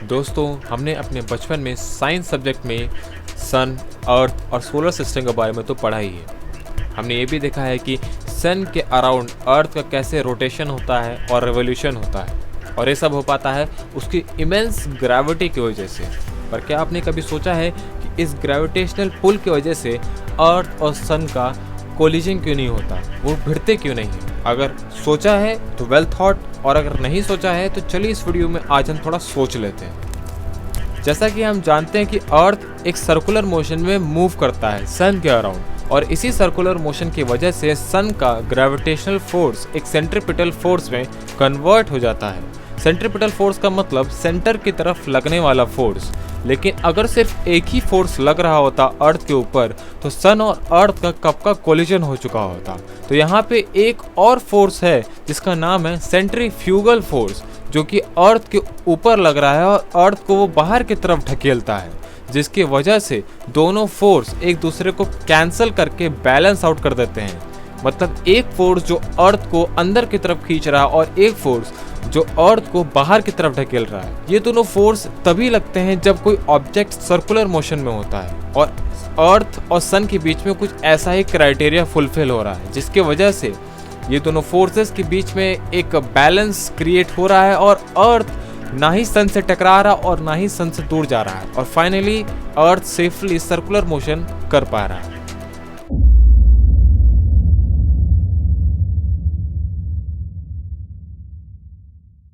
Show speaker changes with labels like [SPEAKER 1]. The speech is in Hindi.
[SPEAKER 1] दोस्तों, हमने अपने बचपन में साइंस सब्जेक्ट में सन, अर्थ और सोलर सिस्टम के बारे में तो पढ़ा ही है। हमने ये भी देखा है कि सन के अराउंड अर्थ का कैसे रोटेशन होता है और रिवोल्यूशन होता है, और ये सब हो पाता है उसकी इमेंस ग्रेविटी की वजह से। पर क्या आपने कभी सोचा है कि इस ग्रेविटेशनल पुल की वजह से अर्थ और सन का कोलिजन क्यों नहीं होता, वो भिड़ते क्यों नहीं है? अगर सोचा है तो वेल थॉट, और अगर नहीं सोचा है तो चलिए इस वीडियो में आज हम थोड़ा सोच लेते हैं। जैसा कि हम जानते हैं कि अर्थ एक सर्कुलर मोशन में मूव करता है सन के अराउंड, और इसी सर्कुलर मोशन की वजह से सन का ग्रेविटेशनल फोर्स एक सेंट्रीपिटल फोर्स में कन्वर्ट हो जाता है। सेंट्रीपिटल फोर्स का मतलब सेंटर की तरफ लगने वाला फोर्स। लेकिन अगर सिर्फ एक ही फोर्स लग रहा होता अर्थ के ऊपर तो सन और अर्थ का कब का कोलिजन हो चुका होता। तो यहाँ पे एक और फोर्स है जिसका नाम है सेंट्रीफ्यूगल फोर्स, जो कि अर्थ के ऊपर लग रहा है और अर्थ को वो बाहर की तरफ ढकेलता है, जिसकी वजह से दोनों फोर्स एक दूसरे को कैंसिल करके बैलेंस आउट कर देते हैं। मतलब एक फोर्स जो अर्थ को अंदर की तरफ खींच रहा है और एक फोर्स जो अर्थ को बाहर की तरफ ढकेल रहा है। ये दोनों फोर्स तभी लगते हैं जब कोई ऑब्जेक्ट सर्कुलर मोशन में होता है, और अर्थ और सन के बीच में कुछ ऐसा ही क्राइटेरिया फुलफिल हो रहा है, जिसके वजह से ये दोनों फोर्सेस के बीच में एक बैलेंस क्रिएट हो रहा है और अर्थ ना ही सन से टकरा रहा और ना ही सन से दूर जा रहा है, और फाइनली अर्थ सेफली सर्कुलर मोशन कर पा रहा है।